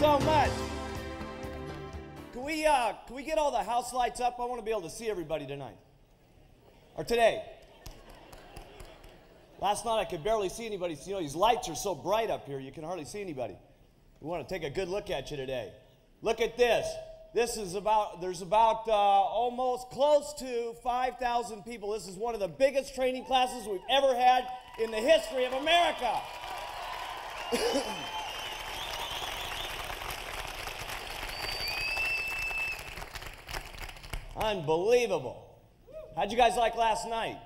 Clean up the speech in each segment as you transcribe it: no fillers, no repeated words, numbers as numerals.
so much. Can we get all the house lights up? I want to be able to see everybody tonight. Or today. Last night I could barely see anybody. You know, these lights are so bright up here, you can hardly see anybody. We want to take a good look at you today. Look at this. There's about almost close to 5,000 people. This is one of the biggest training classes we've ever had in the history of America. Unbelievable. How'd you guys like last night?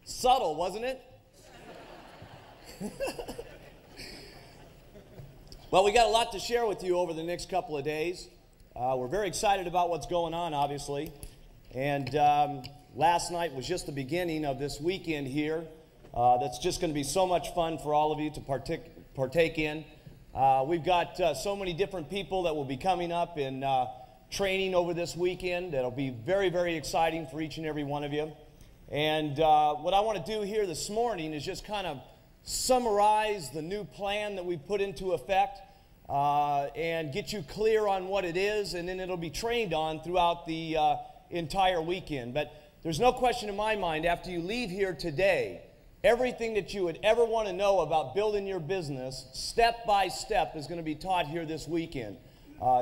Subtle, wasn't it? Well, we got a lot to share with you over the next couple of days. We're very excited about what's going on, obviously. And last night was just the beginning of this weekend here. That's just going to be so much fun for all of you to partake in. We've got so many different people that will be coming up in training over this weekend. That'll be very, very exciting for each and every one of you. And what I want to do here this morning is just kind of summarize the new plan that we put into effect and get you clear on what it is, and then it'll be trained on throughout the entire weekend. But there's no question in my mind, after you leave here today, everything that you would ever want to know about building your business, step by step, is going to be taught here this weekend.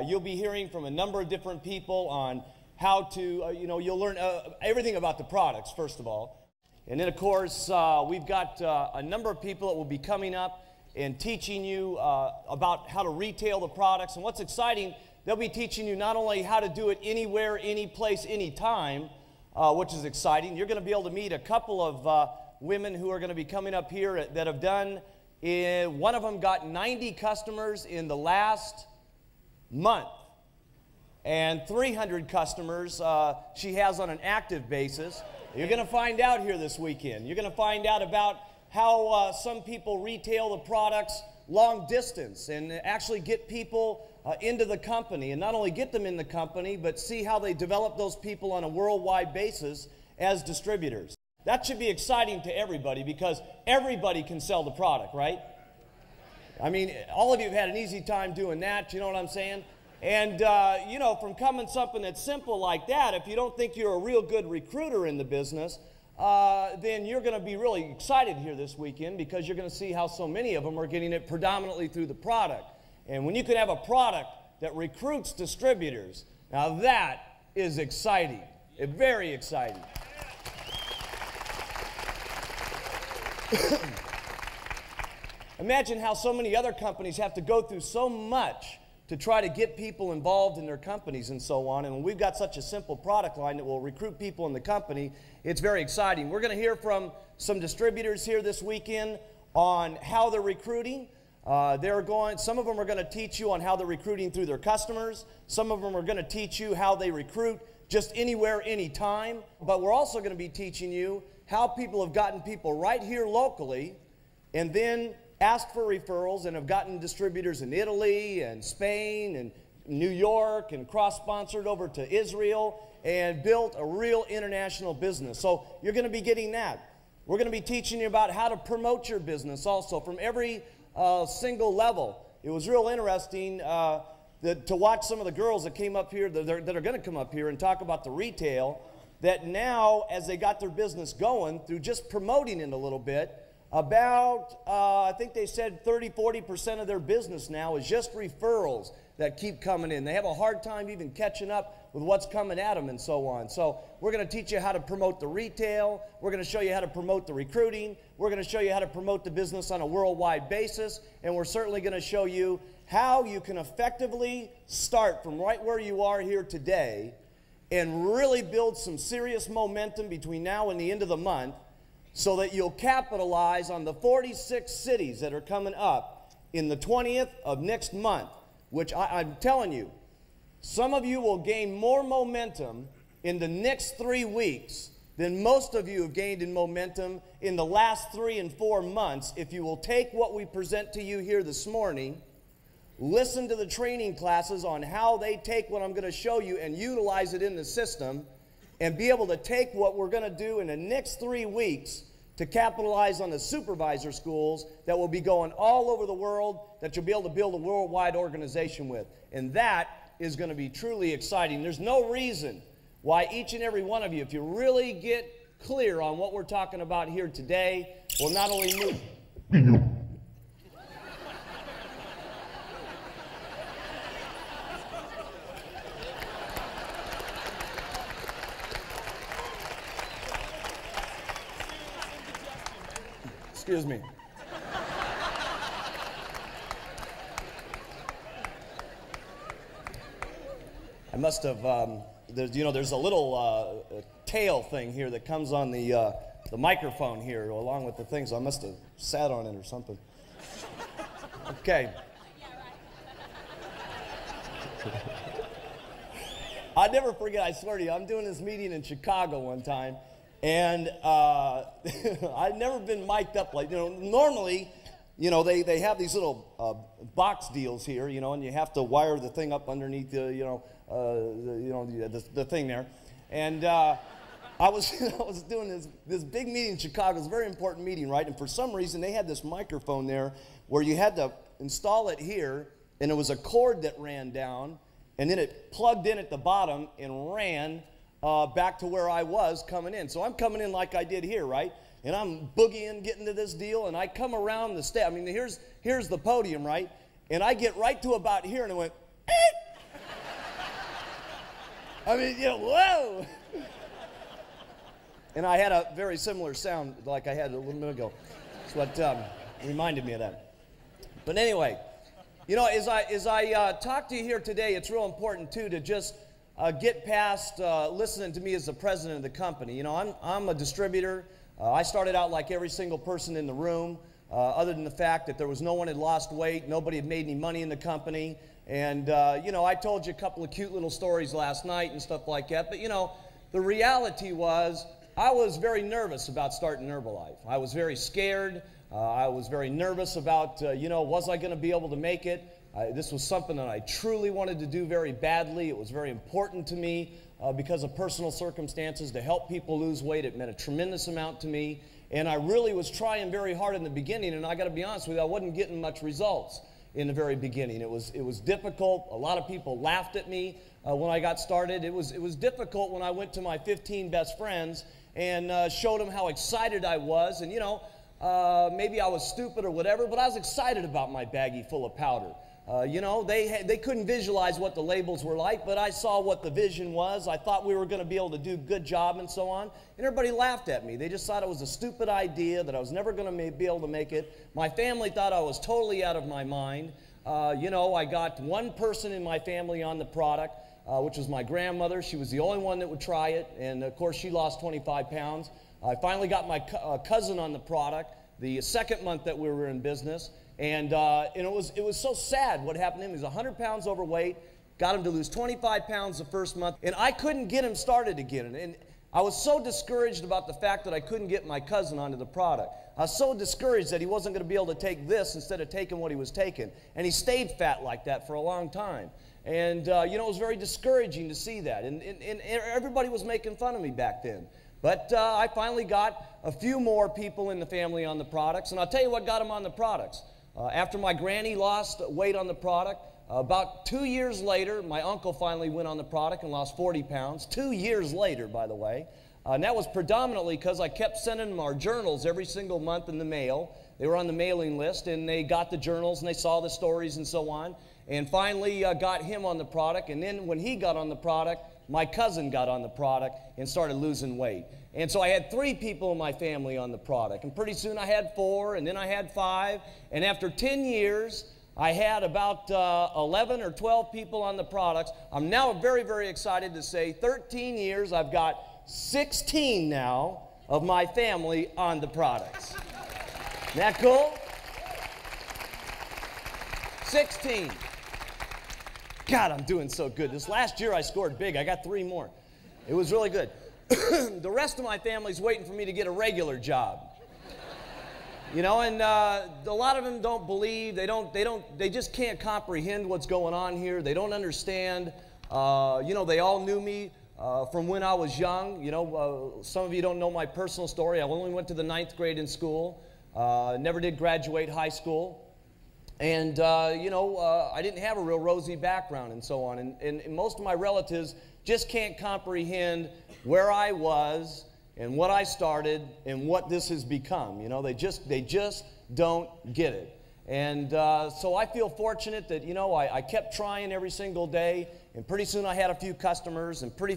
You'll be hearing from a number of different people on how to, you'll learn everything about the products, first of all. And then, of course, we've got a number of people that will be coming up and teaching you about how to retail the products. And what's exciting, they'll be teaching you not only how to do it anywhere, any place, any time, which is exciting. You're going to be able to meet a couple of women who are going to be coming up here that have done, one of them got 90 customers in the last month. And 300 customers she has on an active basis. You're going to find out here this weekend. You're going to find out about how some people retail the products long distance and actually get people into the company. And not only get them in the company, but see how they develop those people on a worldwide basis as distributors. That should be exciting to everybody because everybody can sell the product, right? I mean, all of you have had an easy time doing that, you know what I'm saying? And, from coming something that's simple like that, if you don't think you're a real good recruiter in the business, then you're going to be really excited here this weekend because you're going to see how so many of them are getting it predominantly through the product. And when you can have a product that recruits distributors, now that is exciting, very exciting. Imagine how so many other companies have to go through so much to try to get people involved in their companies and so on. And when we've got such a simple product line that will recruit people in the company, it's very exciting. We're going to hear from some distributors here this weekend on how they're recruiting. Some of them are going to teach you on how they're recruiting through their customers. Some of them are going to teach you how they recruit just anywhere, anytime. But we're also going to be teaching you how people have gotten people right here locally and then asked for referrals and have gotten distributors in Italy and Spain and New York and cross-sponsored over to Israel and built a real international business. So you're going to be getting that. We're going to be teaching you about how to promote your business also from every single level. It was real interesting to watch some of the girls that came up here, that are going to come up here and talk about the retail, that now as they got their business going through just promoting it a little bit, about, I think they said 30–40% of their business now is just referrals that keep coming in. They have a hard time even catching up with what's coming at them and so on. So we're going to teach you how to promote the retail. We're going to show you how to promote the recruiting. We're going to show you how to promote the business on a worldwide basis. And we're certainly going to show you how you can effectively start from right where you are here today and really build some serious momentum between now and the end of the month, so that you'll capitalize on the 46 cities that are coming up in the 20th of next month, which I'm telling you, some of you will gain more momentum in the next 3 weeks than most of you have gained in momentum in the last 3 and 4 months if you will take what we present to you here this morning, listen to the training classes on how they take what I'm going to show you and utilize it in the system, and be able to take what we're going to do in the next 3 weeks to capitalize on the supervisor schools that will be going all over the world, that you'll be able to build a worldwide organization with. And that is going to be truly exciting. There's no reason why each and every one of you, if you really get clear on what we're talking about here today, will not only move. Excuse me. I must have, there's a little tail thing here that comes on the microphone here along with the thing, so I must have sat on it or something. Okay. I'll never forget, I swear to you, I'm doing this meeting in Chicago one time, and I'd never been mic'd up like, normally, they have these little box deals here, and you have to wire the thing up underneath the thing there. And I was doing this big meeting in Chicago. It was a very important meeting, right? And for some reason, they had this microphone there where you had to install it here, and it was a cord that ran down, and then it plugged in at the bottom and ran back to where I was coming in. So I'm coming in like I did here, right? And I'm boogieing, getting to this deal, and I come around the stage. I mean, here's the podium, right? And I get right to about here, and it went, eek! I mean, whoa! And I had a very similar sound like I had a little minute ago. That's what reminded me of that. But anyway, as I talk to you here today, it's real important, too, to just get past listening to me as the president of the company. I'm a distributor. I started out like every single person in the room, other than the fact that there was no one had lost weight, nobody had made any money in the company. And, I told you a couple of cute little stories last night and stuff like that. But, the reality was I was very nervous about starting Herbalife. I was very scared. I was very nervous about, was I going to be able to make it? This was something that I truly wanted to do very badly. It was very important to me because of personal circumstances to help people lose weight. It meant a tremendous amount to me. And I really was trying very hard in the beginning, and I got to be honest with you, I wasn't getting much results in the very beginning. It was difficult. A lot of people laughed at me when I got started. It was difficult when I went to my 15 best friends and showed them how excited I was. And, maybe I was stupid or whatever, but I was excited about my baggie full of powder. They couldn't visualize what the labels were like, but I saw what the vision was. I thought we were going to be able to do a good job and so on. And everybody laughed at me. They just thought it was a stupid idea, that I was never going to be able to make it. My family thought I was totally out of my mind. I got one person in my family on the product, which was my grandmother. She was the only one that would try it. And, of course, she lost 25 pounds. I finally got my cousin on the product the second month that we were in business. And it was so sad what happened to him. He was 100 pounds overweight, got him to lose 25 pounds the first month, and I couldn't get him started again. And I was so discouraged about the fact that I couldn't get my cousin onto the product. I was so discouraged that he wasn't going to be able to take this instead of taking what he was taking. And he stayed fat like that for a long time. And, it was very discouraging to see that. And everybody was making fun of me back then. But I finally got a few more people in the family on the products. And I'll tell you what got them on the products. After my granny lost weight on the product, about 2 years later, my uncle finally went on the product and lost 40 pounds. 2 years later, by the way. And that was predominantly because I kept sending them our journals every single month in the mail. They were on the mailing list, and they got the journals, and they saw the stories and so on. And finally got him on the product. And then when he got on the product, my cousin got on the product and started losing weight. And so I had 3 people in my family on the product. And pretty soon I had 4, and then I had 5. And after 10 years, I had about 11 or 12 people on the products. I'm now very, very excited to say 13 years, I've got 16 now of my family on the products. Isn't that cool? 16. God, I'm doing so good. This last year I scored big. I got 3 more. It was really good. The rest of my family's waiting for me to get a regular job. And a lot of them don't believe. They just can't comprehend what's going on here. They don't understand. They all knew me from when I was young. You know, some of you don't know my personal story. I only went to the 9th grade in school, never did graduate high school. And, you know, I didn't have a real rosy background and so on. And most of my relatives just can't comprehend where I was and what I started and what this has become. You know, they just don't get it. And so I feel fortunate that, you know, I kept trying every single day. And pretty soon I had a few customers, and pretty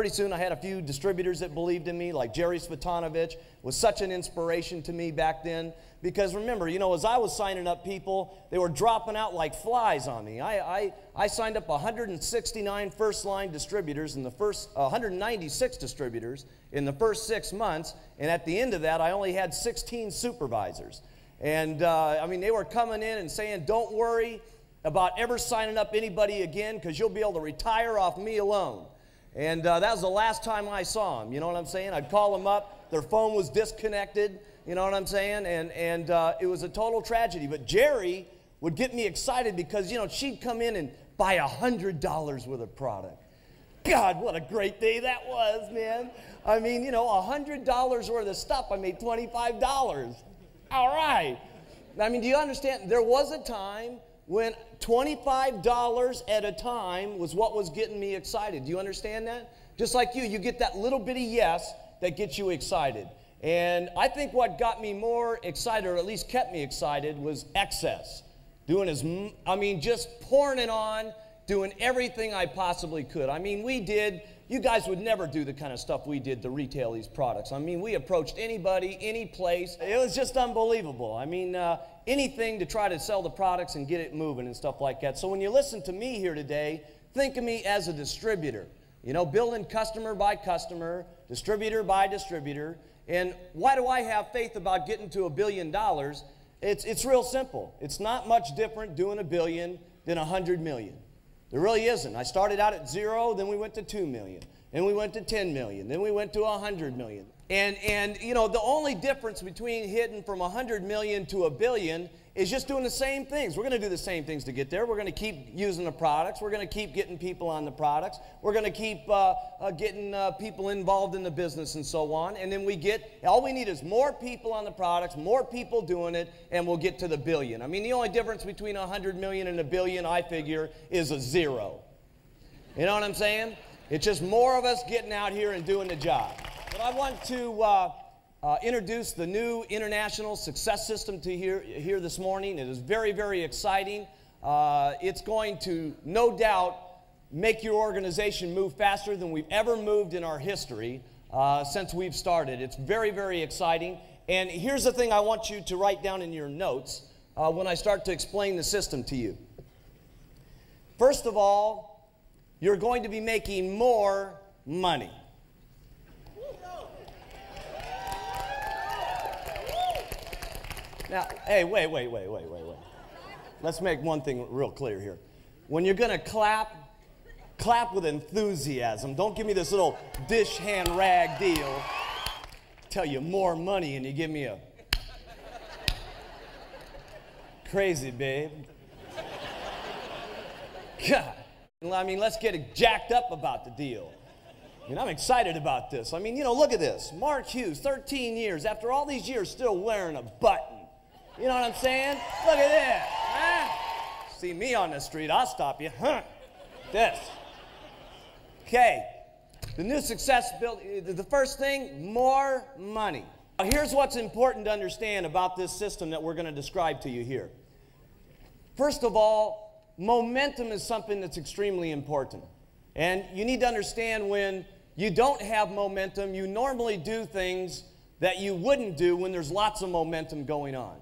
soon I had a few distributors that believed in me, like Jerry Svetanovich was such an inspiration to me back then. Because remember, you know, as I was signing up people, they were dropping out like flies on me. I signed up 169 first-line distributors in the first, 196 distributors in the first 6 months, and at the end of that, I only had 16 supervisors. And, I mean, they were coming in and saying, don't worry about ever signing up anybody again, because you'll be able to retire off me alone. And that was the last time I saw them, you know what I'm saying? I'd call them up, their phone was disconnected, you know what I'm saying? And it was a total tragedy. But Jerry would get me excited because, you know, she'd come in and buy $100 worth of product. God, what a great day that was, man. I mean, you know, $100 worth of stuff, I made $25. All right. I mean, do you understand? There was a time when $25 at a time was what was getting me excited. Do you understand that? Just like you get that little bitty yes that gets you excited. And I think what got me more excited, or at least kept me excited, was excess. Just pouring it on, doing everything I possibly could. I mean, you guys would never do the kind of stuff we did to retail these products. I mean, we approached anybody, any place. It was just unbelievable. I mean, anything to try to sell the products and get it moving and stuff like that. So when you listen to me here today, think of me as a distributor. You know, building customer by customer, distributor by distributor. And why do I have faith about getting to $1 billion? It's real simple. It's not much different doing $1 billion than $100 million. There really isn't. I started out at 0, then we went to 2 million, then we went to 10 million, then we went to 100 million. And you know, the only difference between hitting from 100 million to $1 billion is just doing the same things. We're going to do the same things to get there. We're going to keep using the products. We're going to keep getting people on the products. We're going to keep getting people involved in the business and so on. And then all we need is more people on the products, more people doing it, and we'll get to the billion. I mean, the only difference between 100 million and $1 billion, I figure, is a 0. You know what I'm saying? It's just more of us getting out here and doing the job. But I want to introduce the new International Success System to here this morning. It is very, very exciting. It's going to, no doubt, make your organization move faster than we've ever moved in our history since we've started. It's very, very exciting. And here's the thing I want you to write down in your notes when I start to explain the system to you. First of all, you're going to be making more money. Now, hey, wait. Let's make one thing real clear here. When you're going to clap with enthusiasm. Don't give me this little dish hand rag deal. Tell you more money and you give me a crazy, babe. God. I mean, let's get it jacked up about the deal. I mean, I'm excited about this. I mean, you know, look at this. Mark Hughes, 13 years. After all these years, still wearing a button. You know what I'm saying? Look at this. Huh? See me on the street, I'll stop you. Huh? This. Okay. The new success build. The first thing, more money. Now, here's what's important to understand about this system that we're going to describe to you here. First of all, momentum is something that's extremely important. And you need to understand when you don't have momentum, you normally do things that you wouldn't do when there's lots of momentum going on.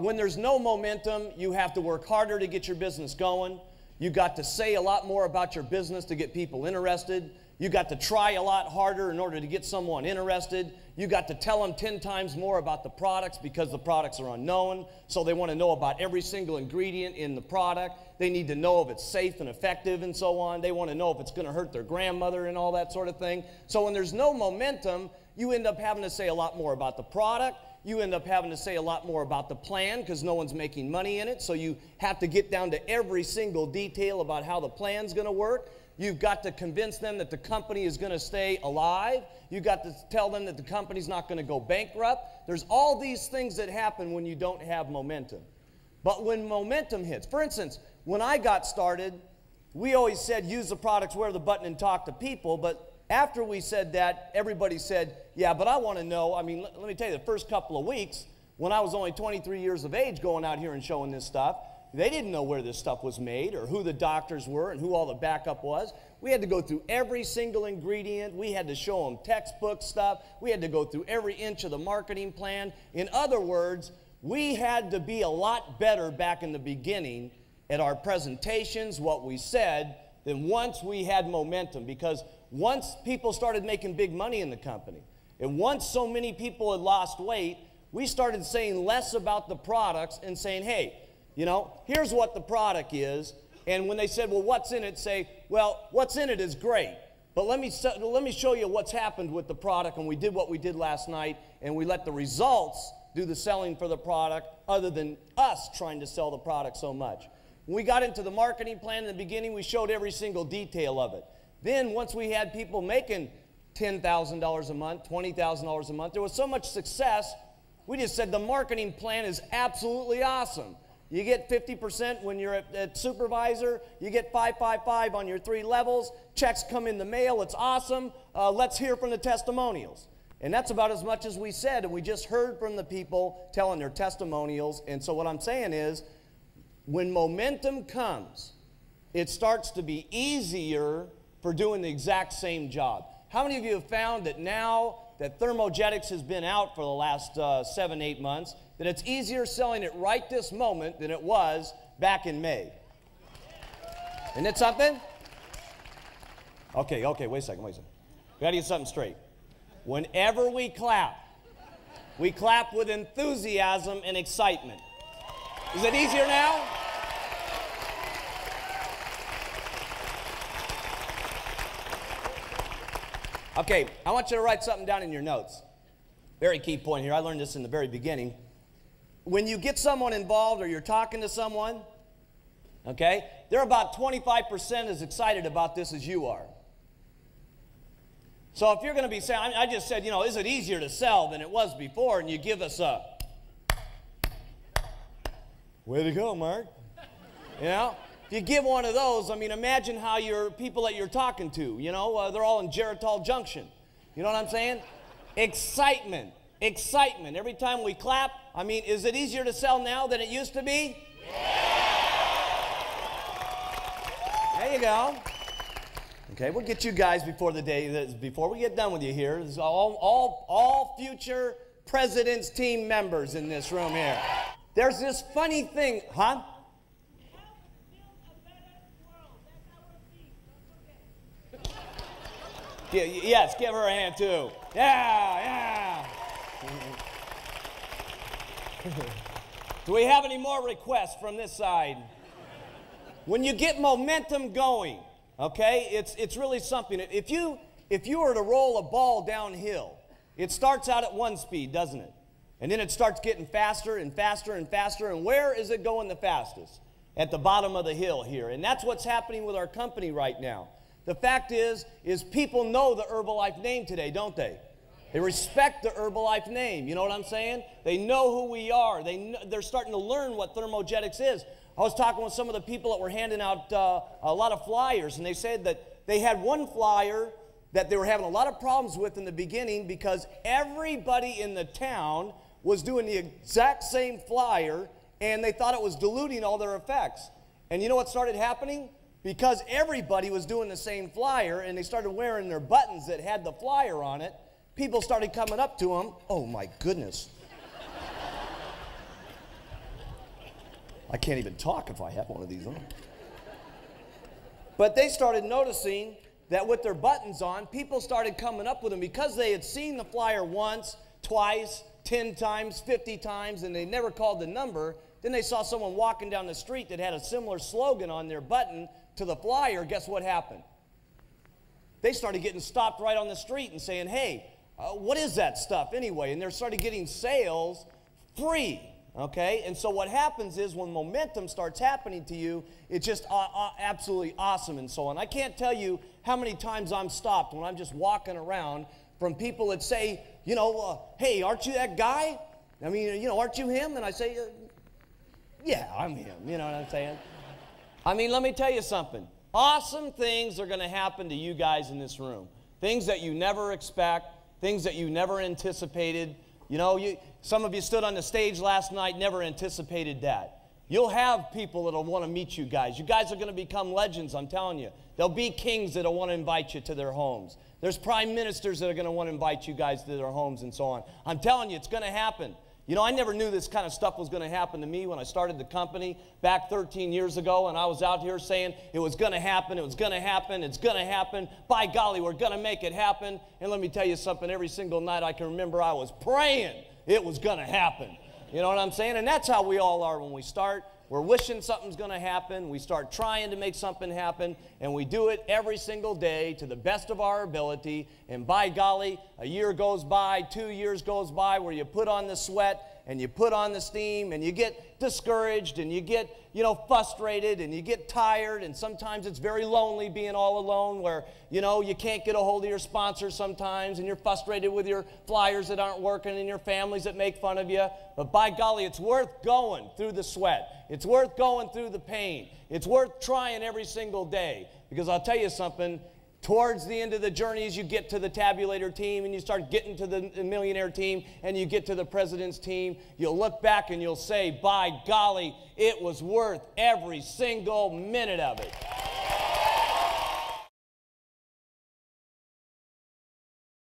When there's no momentum, you have to work harder to get your business going. You got to say a lot more about your business to get people interested. You got to try a lot harder in order to get someone interested. You got to tell them 10 times more about the products because the products are unknown. So they want to know about every single ingredient in the product. They need to know if it's safe and effective and so on. They want to know if it's going to hurt their grandmother and all that sort of thing. So when there's no momentum, you end up having to say a lot more about the product. You end up having to say a lot more about the plan because no one's making money in it. So you have to get down to every single detail about how the plan's going to work. You've got to convince them that the company is going to stay alive. You've got to tell them that the company's not going to go bankrupt. There's all these things that happen when you don't have momentum. But when momentum hits, for instance, when I got started, we always said use the products, wear the button, and talk to people. But after we said that, everybody said, yeah, but I want to know. I mean, let me tell you, the first couple of weeks, when I was only 23 years of age going out here and showing this stuff, they didn't know where this stuff was made or who the doctors were and who all the backup was. We had to go through every single ingredient. We had to show them textbook stuff. We had to go through every inch of the marketing plan. In other words, we had to be a lot better back in the beginning at our presentations, what we said, than once we had momentum. Because once people started making big money in the company, and once so many people had lost weight, we started saying less about the products and saying, hey, you know, here's what the product is. And when they said, well, what's in it? Say, well, what's in it is great. But let me show you what's happened with the product. And we did what we did last night. And we let the results do the selling for the product other than us trying to sell the product so much. When we got into the marketing plan in the beginning, we showed every single detail of it. Then once we had people making $10,000 a month, $20,000 a month, there was so much success, we just said the marketing plan is absolutely awesome. You get 50% when you're at supervisor. You get 555 on your 3 levels. Checks come in the mail. It's awesome. Let's hear from the testimonials. And that's about as much as we said. And we just heard from the people telling their testimonials. And so what I'm saying is, when momentum comes, it starts to be easier for doing the exact same job. How many of you have found that now that Thermogenics has been out for the last 7-8 months, that it's easier selling it right this moment than it was back in May? Isn't it something? Okay, wait a second. We got to get something straight. Whenever we clap with enthusiasm and excitement. Is it easier now? Okay, I want you to write something down in your notes. Very key point here. I learned this in the very beginning. When you get someone involved or you're talking to someone, okay, they're about 25% as excited about this as you are. So if you're going to be saying, I just said, you know, is it easier to sell than it was before? And you give us a, way to go, Mark. You know? If you give one of those, I mean, imagine how your people that you're talking to, you know, they're all in Geritol Junction. You know what I'm saying? Excitement. Excitement. Every time we clap, I mean, is it easier to sell now than it used to be? Yeah. There you go. Okay, we'll get you guys before the day, before we get done with you here. This is all future President's team members in this room here. There's this funny thing, huh? Yes, give her a hand too. Yeah. Do we have any more requests from this side? When you get momentum going, okay, it's really something. If you were to roll a ball downhill, it starts out at 1 speed, doesn't it? And then it starts getting faster and faster and faster. And where is it going the fastest? At the bottom of the hill here. And that's what's happening with our company right now. The fact is people know the Herbalife name today, don't they? They respect the Herbalife name. You know what I'm saying? They know who we are. They're starting to learn what Thermogenics is. I was talking with some of the people that were handing out a lot of flyers, and they said that they had one flyer that they were having a lot of problems with in the beginning because everybody in the town was doing the exact same flyer, and they thought it was diluting all their effects. And you know what started happening? Because everybody was doing the same flyer and they started wearing their buttons that had the flyer on it, people started coming up to them. Oh my goodness. I can't even talk if I have one of these on. But they started noticing that with their buttons on, people started coming up with them because they had seen the flyer once, twice, 10 times, 50 times, and they never called the number. Then they saw someone walking down the street that had a similar slogan on their button to the flyer. Guess what happened? They started getting stopped right on the street and saying, hey, what is that stuff anyway? And they started getting sales free, Okay? And so what happens is when momentum starts happening to you, it's just absolutely awesome and so on. I can't tell you how many times I'm stopped when I'm just walking around from people that say, you know, hey, aren't you that guy? I mean, you know, aren't you him? And I say, yeah, I'm him. You know what I'm saying? I mean, let me tell you something. Awesome things are going to happen to you guys in this room. Things that you never expect, things that you never anticipated. You know, some of you stood on the stage last night, never anticipated that. You'll have people that'll want to meet you guys. You guys are going to become legends, I'm telling you. There'll be kings that'll want to invite you to their homes. There's prime ministers that are going to want to invite you guys to their homes and so on. I'm telling you, it's going to happen. You know, I never knew this kind of stuff was going to happen to me when I started the company back 13 years ago, and I was out here saying it was going to happen, it was going to happen, it's going to happen. By golly, we're going to make it happen. And let me tell you something, every single night I can remember I was praying it was going to happen. You know what I'm saying? And that's how we all are when we start. We're wishing something's going to happen. We start trying to make something happen, and we do it every single day to the best of our ability. And by golly, a year goes by, 2 years goes by where you put on the sweat and you put on the steam and you get discouraged and you get, you know, frustrated and you get tired, and sometimes it's very lonely being all alone where, you know, you can't get a hold of your sponsors sometimes and you're frustrated with your flyers that aren't working and your families that make fun of you. But by golly, it's worth going through the sweat. It's worth going through the pain. It's worth trying every single day, because I'll tell you something, towards the end of the journey, as you get to the tabulator team and you start getting to the millionaire team and you get to the president's team, you'll look back and you'll say, by golly, it was worth every single minute of it.